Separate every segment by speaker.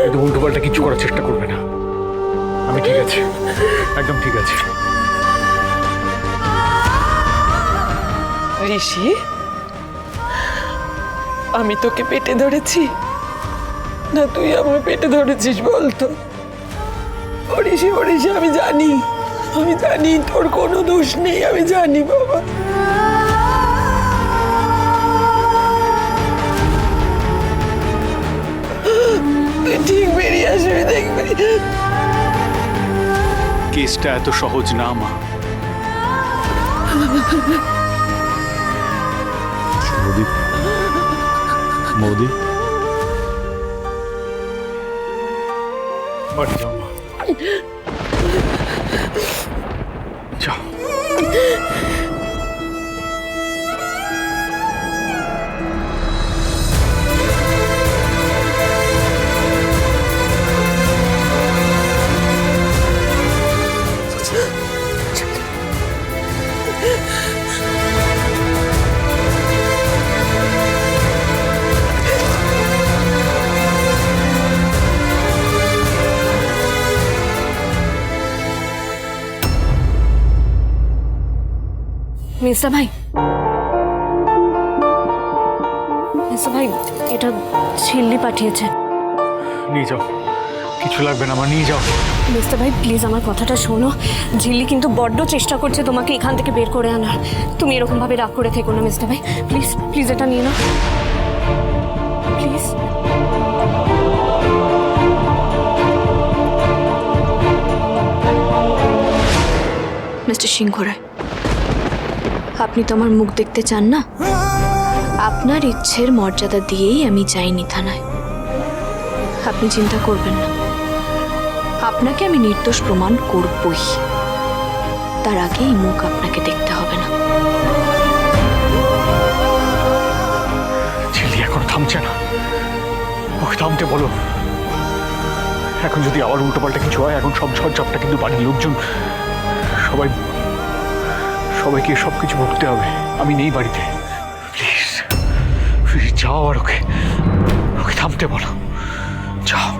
Speaker 1: কিন্তু উল্টোপাল্টা কিছু করার চেষ্টা করবে না। আমি ঠিক আছে, একদম ঠিক আছে।
Speaker 2: ঋষি, আমি তোকে পেটে ধরেছি না তুই আমার পেটে ধরেছিস বলতো? ঋষি ঋষি, আমি জানি তোর কোনো দোষ নেই, আমি জানি বাবা। তুই ঠিক বেরিয়ে আসবি, দেখবি।
Speaker 1: কেসটা এত সহজ না মা।
Speaker 3: মোদি, মোদি,
Speaker 1: বাড়ি যাও মা, যাও।
Speaker 4: মিস্টার ভাই, এটা ঝিল্লি পাঠিয়েছে।
Speaker 1: নিয়ে যাও, কিছু লাগবে না মা, নিয়ে যাও।
Speaker 4: মিস্টার ভাই প্লিজ আমার কথাটা শোনো। ঝিল্লি কিন্তু বড্ড চেষ্টা করছে তোমাকে এখান থেকে বের করে আনার। তুমি এরকম ভাবে রাগ করে থেকো না মিস্টার ভাই, প্লিজ প্লিজ এটা নিয়ে নাও প্লিজ। মিস্টার সিংহ রায়, আপনি তো আমার মুখ দেখতে চান না। আপনার ইচ্ছের মর্যাদা দিয়েই আমি যাইনি থানায়। আপনি চিন্তা করবেন না, আপনাকে আমি নির্দোষ প্রমাণ করবই। তার আগে এই মুখ আপনাকে দেখতে হবে না।
Speaker 1: ঝিল্লি এখনো থামছে না, ওকে থামতে বলো। এখন যদি আবার উল্টোপাল্টা কিছু হয়, এখন সব ঝড়ঝাপটা কিন্তু বাড়ির লোকজন সবাইকে সবকিছু ভুগতে হবে। আমি নেই বাড়িতে, প্লিজ প্লিজ যাও, আর ওকে থামতে বলো, যাও।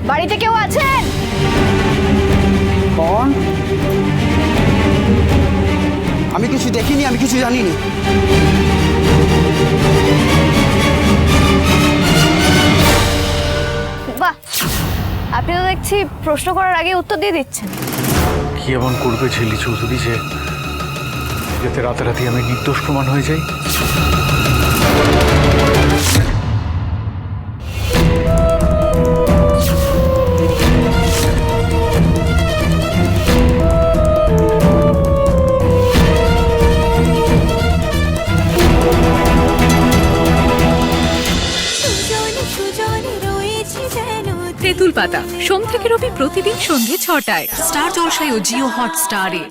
Speaker 4: বাড়িতে কেউ আছেন?
Speaker 5: কন? আমি কিছু দেখিনি, আমি কিছু জানিনি।
Speaker 4: বাহ, আপনি তো দেখছি প্রশ্ন করার আগে উত্তর দিয়ে দিচ্ছেন।
Speaker 1: কি এমন করবে ঝিল্লি চৌধুরী যে যাতে রাতারাতি আমি নির্দোষ প্রমাণ হয়ে যাই?
Speaker 6: তেঁতুল পাতা সোম থেকে রবি প্রতিদিন সন্ধ্যে ৬টায় স্টার জলসায় ও জিও হটস্টারে।